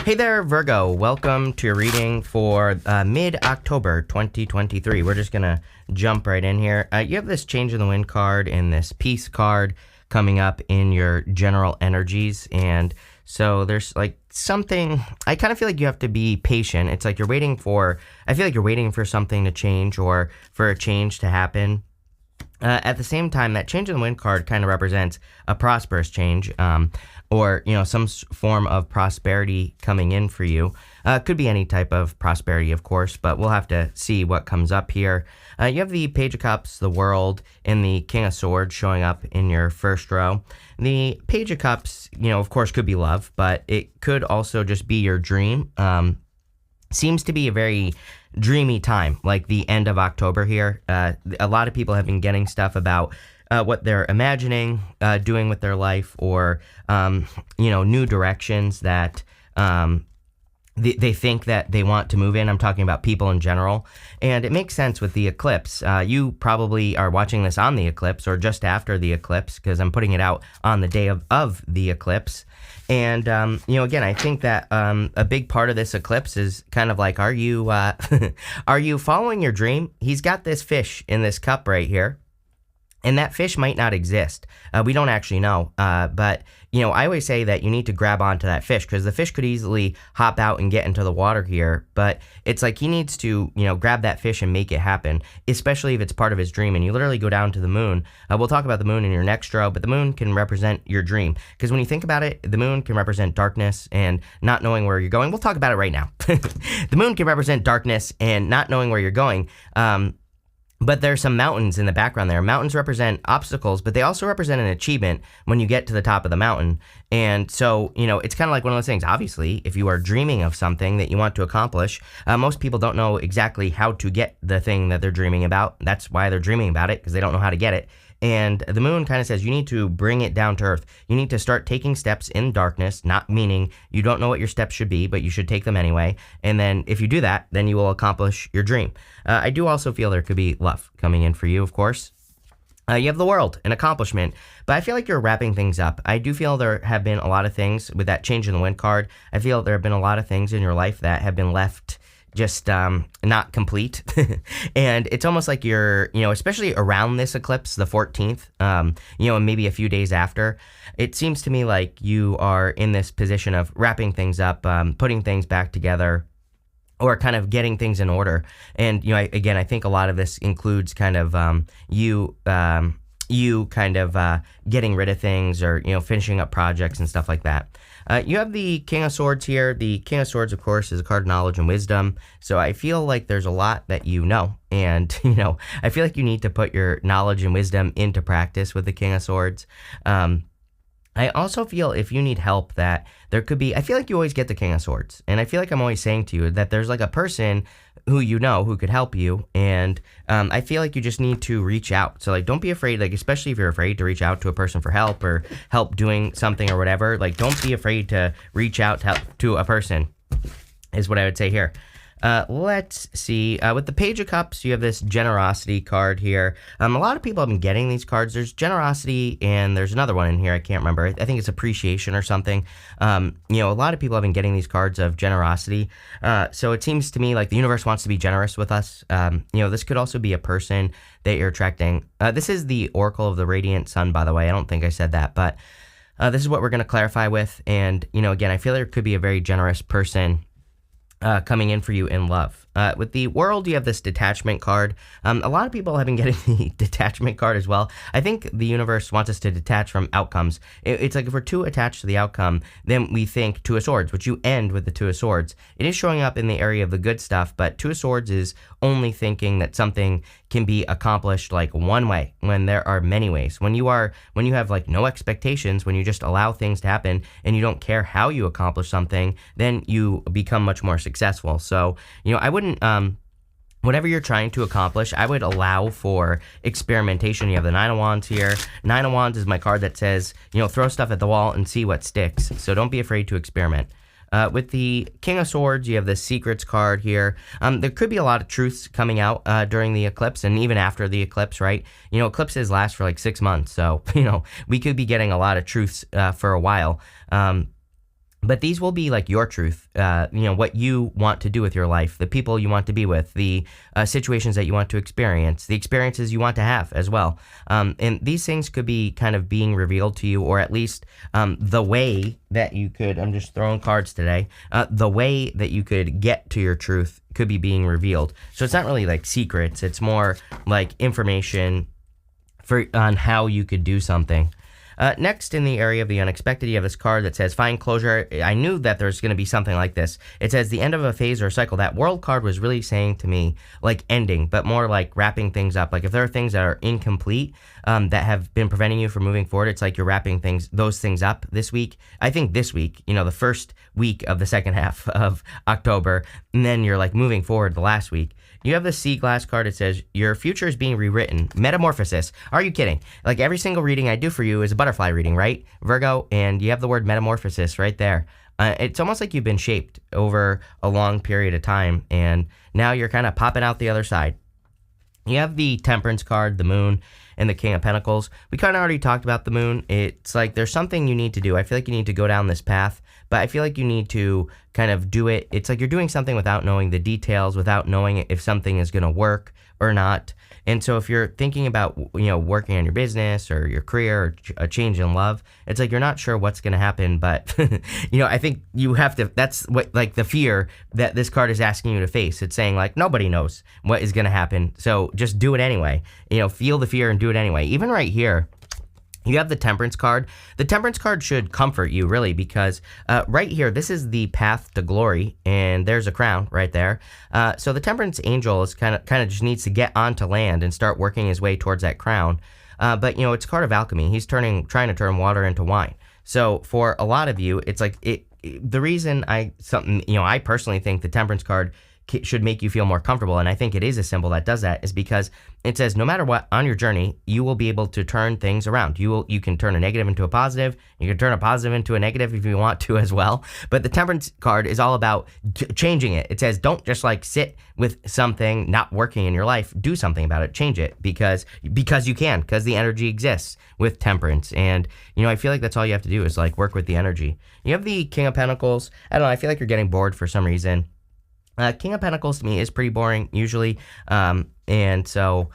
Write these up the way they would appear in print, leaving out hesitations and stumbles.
Hey there, Virgo. Welcome to your reading for mid-October 2023. We're just going to jump right in here. You have this Change in the Wind card and this Peace card coming up in your general energies. And so there's like something, I kind of feel like you have to be patient. It's like I feel like you're waiting for something to change or for a change to happen. At the same time, that Change in the Wind card kind of represents a prosperous change, or some form of prosperity coming in for you. Could be any type of prosperity, of course, but we'll have to see what comes up here. You have the Page of Cups, the World, and the King of Swords showing up in your first row. The Page of Cups, of course, could be love, but it could also just be your dream. Seems to be a very dreamy time, like the end of October here. A lot of people have been getting stuff about what they're imagining doing with their life, or new directions that they think that they want to move in. I'm talking about people in general, and it makes sense with the eclipse. You probably are watching this on the eclipse or just after the eclipse, because I'm putting it out on the day of the eclipse. And, again, I think that a big part of this eclipse is kind of like, are you are you following your dream? He's got this fish in this cup right here, and that fish might not exist. We don't actually know. But, I always say that you need to grab onto that fish, because the fish could easily hop out and get into the water here. But it's like he needs to, grab that fish and make it happen, especially if it's part of his dream. And you literally go down to the moon. We'll talk about the moon in your next row, but the moon can represent your dream. Because when you think about it, the moon can represent darkness and not knowing where you're going. We'll talk about it right now. The moon can represent darkness and not knowing where you're going. But there's some mountains in the background there. Mountains represent obstacles, but they also represent an achievement when you get to the top of the mountain. And so, it's kind of like one of those things. Obviously, if you are dreaming of something that you want to accomplish, most people don't know exactly how to get the thing that they're dreaming about. That's why they're dreaming about it, because they don't know how to get it. And the moon kind of says you need to bring it down to earth. You need to start taking steps in darkness, not meaning you don't know what your steps should be, but you should take them anyway. And then if you do that, then you will accomplish your dream. I do also feel there could be love coming in for you, of course. You have the World, an accomplishment, but I feel like you're wrapping things up. I do feel there have been a lot of things with that Change in the Wind card. I feel there have been a lot of things in your life that have been left just not complete. And it's almost like you're, especially around this eclipse, the 14th, and maybe a few days after, it seems to me like you are in this position of wrapping things up, putting things back together, or kind of getting things in order. And, I think a lot of this includes kind of you kind of getting rid of things, or, finishing up projects and stuff like that. You have the King of Swords here. The King of Swords, of course, is a card of knowledge and wisdom. So I feel like there's a lot that you know. And, I feel like you need to put your knowledge and wisdom into practice with the King of Swords. I also feel if you need help that there could be, I feel like you always get the King of Swords. And I feel like I'm always saying to you that there's like a person who who could help you. And I feel like you just need to reach out. So like, don't be afraid, like, especially if you're afraid to reach out to a person for help or help doing something or whatever. Like, don't be afraid to reach out to a person, is what I would say here. Let's see. With the Page of Cups, you have this generosity card here. A lot of people have been getting these cards. There's generosity, and there's another one in here. I can't remember. I think it's appreciation or something. A lot of people have been getting these cards of generosity. So it seems to me like the universe wants to be generous with us. This could also be a person that you're attracting. This is the Oracle of the Radiant Sun, by the way. I don't think I said that, but this is what we're going to clarify with. And, again, I feel there could be a very generous person coming in for you in love. With the World, you have this detachment card. A lot of people have been getting the detachment card as well. I think the universe wants us to detach from outcomes. It's like if we're too attached to the outcome, then we think Two of Swords, which you end with the Two of Swords. It is showing up in the area of the good stuff, but Two of Swords is only thinking that something can be accomplished like one way when there are many ways. When you have like no expectations, when you just allow things to happen and you don't care how you accomplish something, then you become much more successful. So, I wouldn't whatever you're trying to accomplish, I would allow for experimentation. You have the Nine of Wands here. Nine of Wands is my card that says, throw stuff at the wall and see what sticks. So don't be afraid to experiment. With the King of Swords, you have the Secrets card here. There could be a lot of truths coming out during the eclipse and even after the eclipse, right? Eclipses last for like 6 months. So, we could be getting a lot of truths for a while. But these will be like your truth, what you want to do with your life, the people you want to be with, the situations that you want to experience, the experiences you want to have as well. And these things could be kind of being revealed to you, or at least the way that you could, I'm just throwing cards today, the way that you could get to your truth could be being revealed. So it's not really like secrets, it's more like information on how you could do something. Next, in the area of the unexpected, you have this card that says, find closure. I knew that there's going to be something like this. It says, the end of a phase or cycle. That world card was really saying to me, like ending, but more like wrapping things up. Like if there are things that are incomplete that have been preventing you from moving forward, it's like you're wrapping those things up this week. I think this week, the first week of the second half of October, and then you're like moving forward the last week. You have the sea glass card. It says, your future is being rewritten. Metamorphosis. Are you kidding? Like every single reading I do for you is a butterfly reading, right, Virgo? And you have the word metamorphosis right there. It's almost like you've been shaped over a long period of time, and now you're kind of popping out the other side. You have the Temperance card, the Moon, and the King of Pentacles. We kind of already talked about the Moon. It's like there's something you need to do. I feel like you need to go down this path, but I feel like you need to kind of do it. It's like you're doing something without knowing the details, without knowing if something is going to work or not. And so if you're thinking about, working on your business or your career or a change in love, it's like you're not sure what's going to happen. But, I think you have to, that's what, like the fear that this card is asking you to face. It's saying like, nobody knows what is going to happen. So just do it anyway. Feel the fear and do it anyway. Even right here, you have the Temperance card. The Temperance card should comfort you, really, because right here, this is the path to glory, and there's a crown right there. So the Temperance angel is kind of just needs to get onto land and start working his way towards that crown. But it's a card of alchemy. He's trying to turn water into wine. So for a lot of you, it's like the reason I personally think the Temperance card should make you feel more comfortable, and I think it is a symbol that does that, is because it says no matter what on your journey, you will be able to turn things around. You can turn a negative into a positive. You can turn a positive into a negative if you want to as well. But the Temperance card is all about changing it. It says don't just like sit with something not working in your life. Do something about it. Change it because you can, because the energy exists with Temperance. And I feel like that's all you have to do is like work with the energy. You have the King of Pentacles. I don't know. I feel like you're getting bored for some reason. King of Pentacles to me is pretty boring usually, and so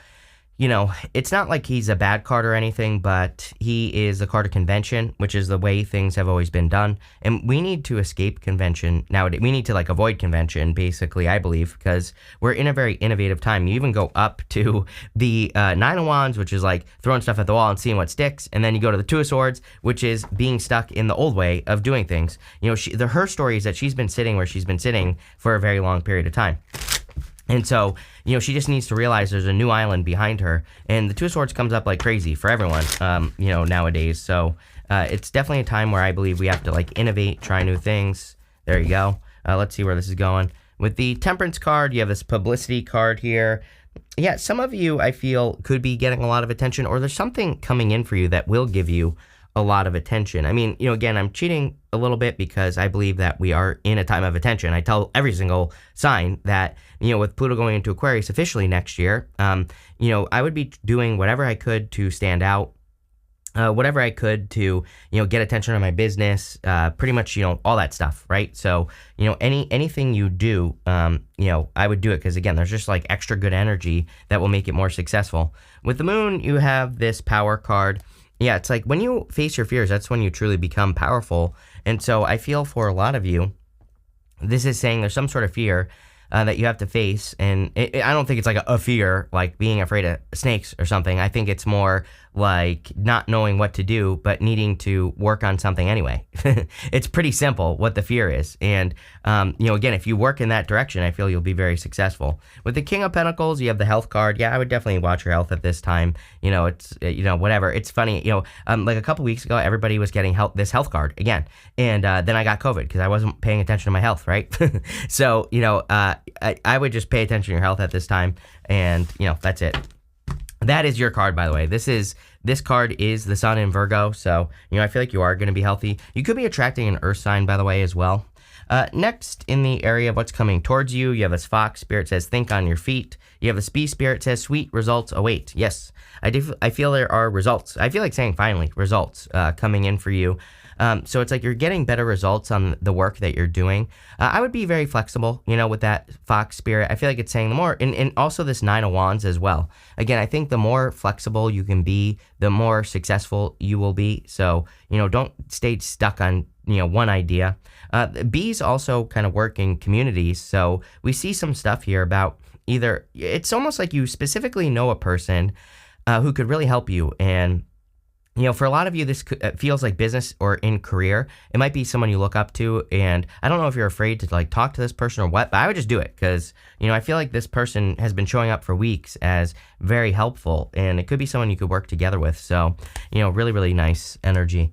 it's not like he's a bad card or anything, but he is a card of convention, which is the way things have always been done, and we need to escape convention nowadays. We need to like avoid convention, basically, I believe, because we're in a very innovative time. You even go up to the Nine of Wands, which is like throwing stuff at the wall and seeing what sticks, and then you go to the Two of Swords, which is being stuck in the old way of doing things. Her story is that she's been sitting where she's been sitting for a very long period of time. And so, she just needs to realize there's a new island behind her. And the Two of Swords comes up like crazy for everyone, nowadays. So it's definitely a time where I believe we have to like innovate, try new things. There you go. Let's see where this is going. With the Temperance card, you have this publicity card here. Yeah, some of you, I feel, could be getting a lot of attention, or there's something coming in for you that will give you a lot of attention. I mean, again, I'm cheating a little bit because I believe that we are in a time of attention. I tell every single sign that, with Pluto going into Aquarius officially next year, I would be doing whatever I could to stand out, whatever I could to, get attention on my business, pretty much, all that stuff, right? So, anything you do, I would do it because, again, there's just like extra good energy that will make it more successful. With the Moon, you have this Power card. Yeah, it's like when you face your fears, that's when you truly become powerful. And so I feel for a lot of you, this is saying there's some sort of fear that you have to face. And I don't think it's like a fear, like being afraid of snakes or something. I think it's more like not knowing what to do, but needing to work on something anyway. It's pretty simple what the fear is. And, again, if you work in that direction, I feel you'll be very successful. With the King of Pentacles, you have the health card. Yeah, I would definitely watch your health at this time. It's, whatever. It's funny, like a couple weeks ago, everybody was getting this health card again. And then I got COVID because I wasn't paying attention to my health, right? So, I would just pay attention to your health at this time. And, that's it. That is your card, by the way. This card is the Sun in Virgo, so, I feel like you are going to be healthy. You could be attracting an Earth sign, by the way, as well. Next, in the area of what's coming towards you, you have this Fox Spirit says, think on your feet. You have this Bee Spirit says, sweet results await. Yes, I feel there are results. I feel like saying finally, results coming in for you. So it's like you're getting better results on the work that you're doing. I would be very flexible, with that Fox spirit. I feel like it's saying the more, and also this Nine of Wands as well. Again, I think the more flexible you can be, the more successful you will be. So, don't stay stuck on, one idea. Bees also kind of work in communities. So we see some stuff here about either, it's almost like you specifically know a person who could really help you. And for a lot of you, this feels like business or in career. It might be someone you look up to, and I don't know if you're afraid to like talk to this person or what, but I would just do it because, I feel like this person has been showing up for weeks as very helpful, and it could be someone you could work together with. So, really, really nice energy.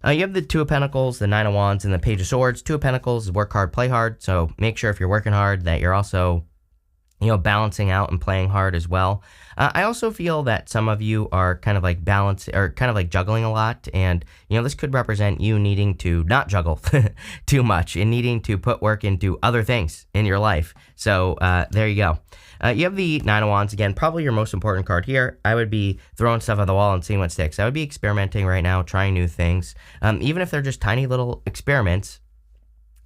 You have the Two of Pentacles, the Nine of Wands, and the Page of Swords. Two of Pentacles is work hard, play hard. So make sure if you're working hard that you're also balancing out and playing hard as well. I also feel that some of you are kind of like juggling a lot. And, this could represent you needing to not juggle too much and needing to put work into other things in your life. So there you go. You have the Nine of Wands, again, probably your most important card here. I would be throwing stuff at the wall and seeing what sticks. I would be experimenting right now, trying new things. Even if they're just tiny little experiments,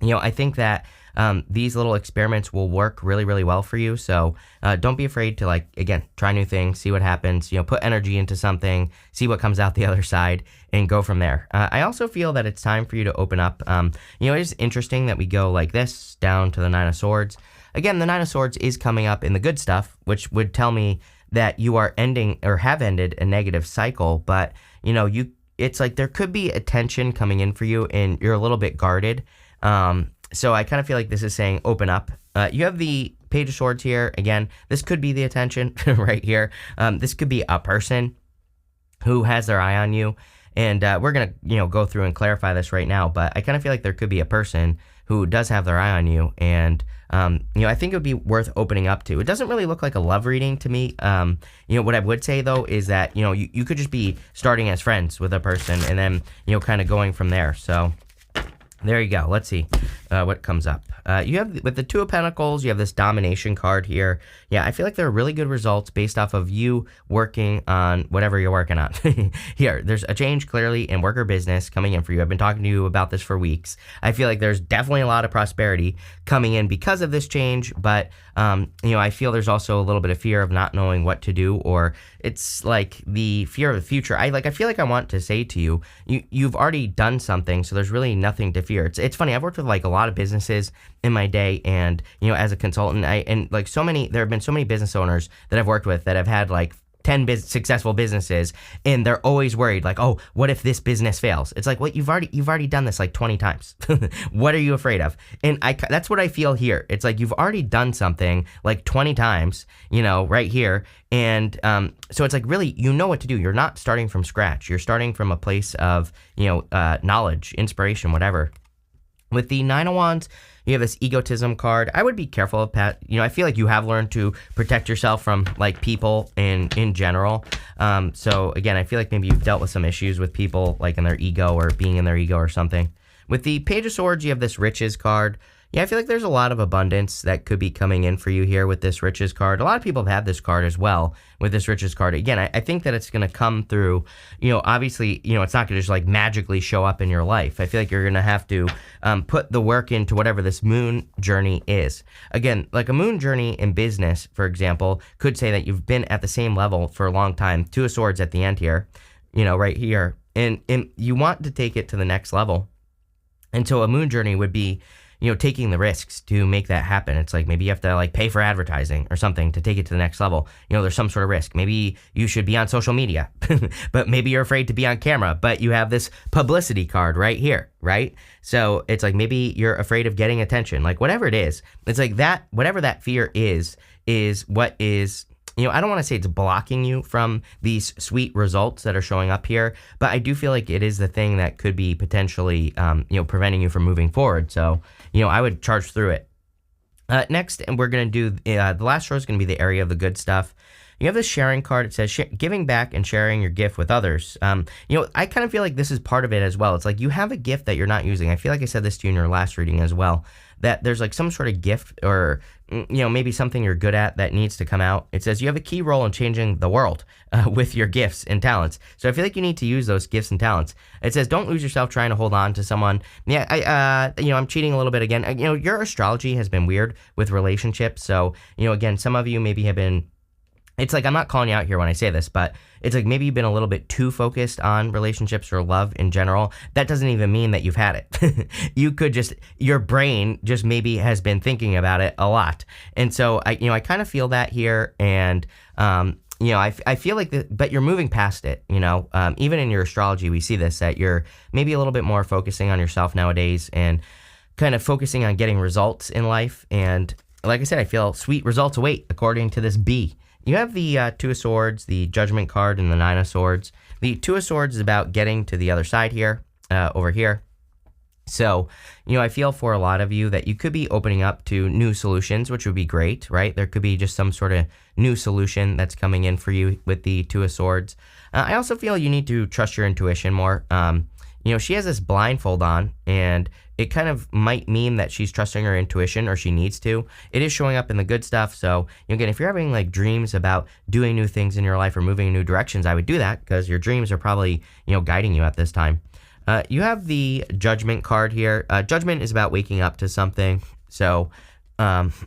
I think that these little experiments will work really, really well for you. So don't be afraid to, again, try new things, see what happens, put energy into something, see what comes out the other side, and go from there. I also feel that it's time for you to open up. It is interesting that we go like this down to the Nine of Swords. Again, the Nine of Swords is coming up in the good stuff, which would tell me that you are ending or have ended a negative cycle. But, it's like there could be a tension coming in for you and you're a little bit guarded. So I kind of feel like this is saying open up. You have the Page of Swords here. Again, this could be the attention right here. This could be a person who has their eye on you. And we're going to, go through and clarify this right now. But I kind of feel like there could be a person who does have their eye on you. And, I think it would be worth opening up to. It doesn't really look like a love reading to me. What I would say, though, is that, you could just be starting as friends with a person and then, kind of going from there. So there you go. Let's see what comes up. You have, with the Two of Pentacles, you have this domination card here. Yeah, I feel like there are really good results based off of you working on whatever you're working on. Here, there's a change clearly in work or business coming in for you. I've been talking to you about this for weeks. I feel like there's definitely a lot of prosperity coming in because of this change, but, I feel there's also a little bit of fear of not knowing what to do, or it's like the fear of the future. I feel like I want to say to you, you've already done something, so there's really nothing to fear. It's funny. I've worked with a lot of businesses in my day, and as a consultant, there have been so many business owners that I've worked with that have had 10 successful businesses, and they're always worried, oh, what if this business fails? It's like, well, you've already done this 20 times. What are you afraid of? And that's what I feel here. It's like you've already done something 20 times, right here. And so it's really, what to do. You're not starting from scratch. You're starting from a place of, knowledge, inspiration, whatever. With the Nine of Wands, you have this egotism card. I would be careful of I feel like you have learned to protect yourself from people in general. So again, I feel like maybe you've dealt with some issues with people in their ego or being in their ego or something. With the Page of Swords, you have this riches card. Yeah, I feel like there's a lot of abundance that could be coming in for you here with this riches card. A lot of people have had this card as well with this riches card. Again, I think that it's going to come through, obviously, it's not going to just magically show up in your life. I feel like you're going to have to put the work into whatever this moon journey is. Again, a moon journey in business, for example, could say that you've been at the same level for a long time. Two of Swords at the end here, right here. And you want to take it to the next level. And so a moon journey would be, taking the risks to make that happen. It's maybe you have to pay for advertising or something to take it to the next level. There's some sort of risk. Maybe you should be on social media, but maybe you're afraid to be on camera, but you have this publicity card right here, right? So it's maybe you're afraid of getting attention, whatever it is. It's that, whatever that fear is what is, I don't want to say it's blocking you from these sweet results that are showing up here, but I do feel like it is the thing that could be potentially, preventing you from moving forward. So, I would charge through it. Next, and we're going to do, the last row is going to be the area of the good stuff. You have this sharing card. It says giving back and sharing your gift with others. I kind of feel like this is part of it as well. It's you have a gift that you're not using. I feel like I said this to you in your last reading as well, that there's like some sort of gift or, maybe something you're good at that needs to come out. It says you have a key role in changing the world with your gifts and talents. So I feel like you need to use those gifts and talents. It says don't lose yourself trying to hold on to someone. Yeah, I'm cheating a little bit again. Your astrology has been weird with relationships. So, again, some of you maybe have been. It's like, I'm not calling you out here when I say this, but it's like maybe you've been a little bit too focused on relationships or love in general. That doesn't even mean that you've had it. Your brain just maybe has been thinking about it a lot. And so I kind of feel that here. And, I feel like but you're moving past it, even in your astrology, we see this, that you're maybe a little bit more focusing on yourself nowadays and kind of focusing on getting results in life. And like I said, I feel sweet results await according to this bee. You have the Two of Swords, the Judgment card, and the Nine of Swords. The Two of Swords is about getting to the other side here, over here. So, I feel for a lot of you that you could be opening up to new solutions, which would be great, right? There could be just some sort of new solution that's coming in for you with the Two of Swords. I also feel you need to trust your intuition more. She has this blindfold on, and it kind of might mean that she's trusting her intuition, or she needs to. It is showing up in the good stuff. So, again, if you're having like dreams about doing new things in your life or moving in new directions, I would do that because your dreams are probably, guiding you at this time. You have the Judgment card here. Judgment is about waking up to something. So,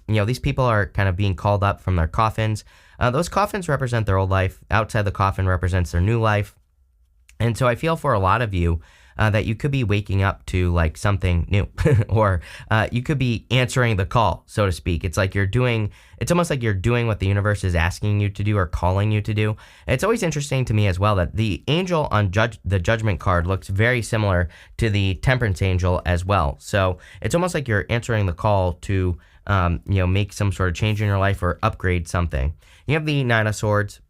these people are kind of being called up from their coffins. Those coffins represent their old life. Outside the coffin represents their new life. And so I feel for a lot of you that you could be waking up to like something new or you could be answering the call, so to speak. It's almost like you're doing what the universe is asking you to do or calling you to do. It's always interesting to me as well that the angel on the Judgment card looks very similar to the Temperance angel as well. So it's almost like you're answering the call to, make some sort of change in your life or upgrade something. You have the Nine of Swords.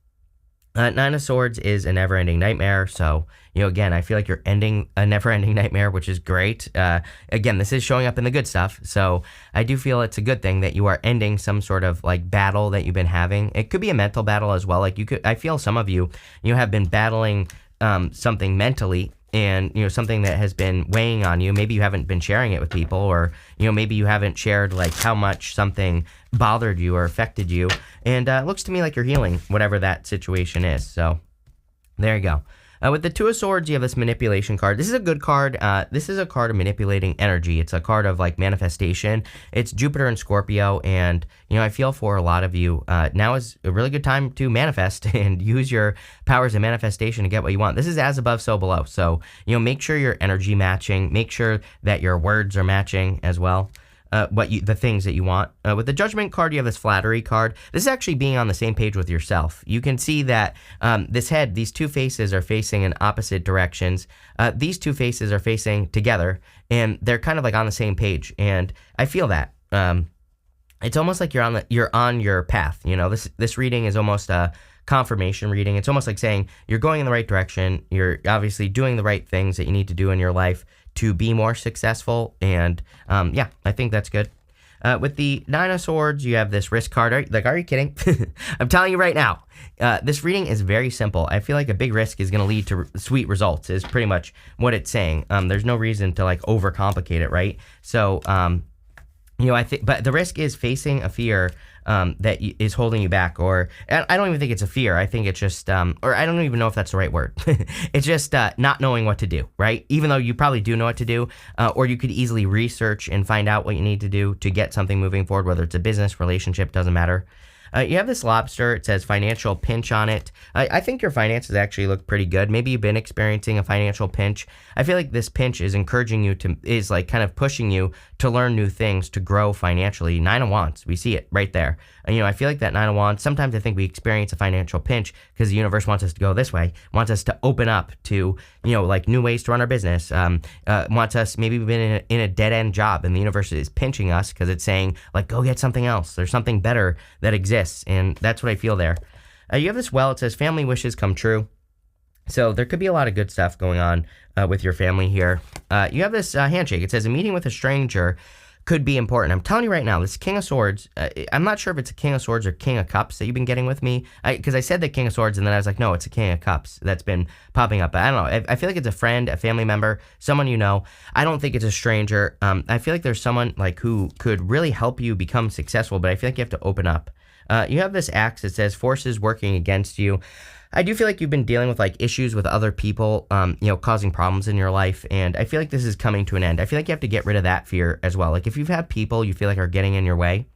Nine of Swords is a never-ending nightmare. So, again, I feel like you're ending a never-ending nightmare, which is great. Again, this is showing up in the good stuff. So I do feel it's a good thing that you are ending some sort of like battle that you've been having. It could be a mental battle as well. Like I feel some of you have been battling something mentally, and something that has been weighing on you. Maybe you haven't been sharing it with people, or maybe you haven't shared like how much something bothered you or affected you. And it looks to me like you're healing whatever that situation is. So there you go. With the Two of Swords, you have this Manipulation card. This is a good card. This is a card of manipulating energy. It's a card of like manifestation. It's Jupiter and Scorpio, and I feel for a lot of you, now is a really good time to manifest and use your powers of manifestation to get what you want. This is as above, so below. So make sure your energy matching. Make sure that your words are matching as well. The things that you want. With the Judgment card, you have this Flattery card. This is actually being on the same page with yourself. You can see that these two faces are facing in opposite directions. These two faces are facing together, and they're kind of like on the same page. And I feel that. It's almost like you're on your path. This reading is almost a confirmation reading. It's almost like saying you're going in the right direction. You're obviously doing the right things that you need to do in your life to be more successful. And I think that's good. With the Nine of Swords, you have this Risk card. Are you kidding? I'm telling you right now, this reading is very simple. I feel like a big risk is going to lead to sweet results is pretty much what it's saying. There's no reason to like overcomplicate it, right? So, I think, but the risk is facing a fear that is holding you back, or I don't even think it's a fear. I think it's just, or I don't even know if that's the right word. It's just not knowing what to do, right? Even though you probably do know what to do, or you could easily research and find out what you need to do to get something moving forward, whether it's a business, relationship, doesn't matter. You have this lobster. It says financial pinch on it. I think your finances actually look pretty good. Maybe you've been experiencing a financial pinch. I feel like this pinch is encouraging you is like kind of pushing you to learn new things, to grow financially. Nine of Wands, we see it right there. I feel like that Nine of Wands, sometimes I think we experience a financial pinch because the universe wants us to go this way, wants us to open up to, like new ways to run our business, wants us, maybe we've been in a dead-end job and the universe is pinching us because it's saying, like, go get something else. There's something better that exists, and that's what I feel there. You have this Well, it says family wishes come true. So there could be a lot of good stuff going on with your family here. You have this Handshake. It says a meeting with a stranger could be important. I'm telling you right now, this King of Swords, I'm not sure if it's a King of Swords or King of Cups that you've been getting with me, because I said the King of Swords, and then I was like, no, it's a King of Cups that's been popping up. But I don't know. I feel like it's a friend, a family member, someone you know. I don't think it's a stranger. I feel like there's someone like who could really help you become successful, but I feel like you have to open up. You have this axe that says forces working against you. I do feel like you've been dealing with like issues with other people, causing problems in your life. And I feel like this is coming to an end. I feel like you have to get rid of that fear as well. Like if you've had people you feel like are getting in your way,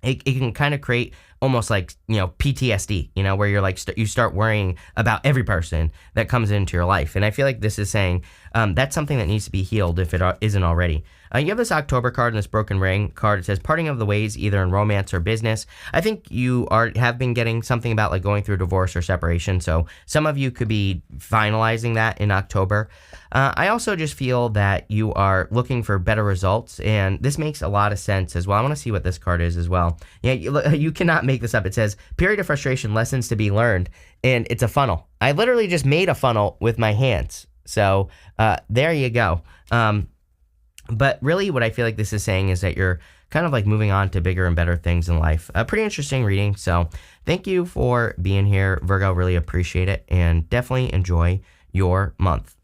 it can kind of create almost like, PTSD, where you're like, you start worrying about every person that comes into your life. And I feel like this is saying that's something that needs to be healed if it isn't already. You have this October card and this broken ring card. It says parting of the ways, either in romance or business. I think you have been getting something about like going through divorce or separation. So some of you could be finalizing that in October. I also just feel that you are looking for better results, and this makes a lot of sense as well. I want to see what this card is as well. Yeah, you cannot make this up. It says period of frustration, lessons to be learned, and it's a funnel. I literally just made a funnel with my hands. So there you go. But really what I feel like this is saying is that you're kind of like moving on to bigger and better things in life. A pretty interesting reading. So thank you for being here, Virgo. Really appreciate it, and definitely enjoy your month.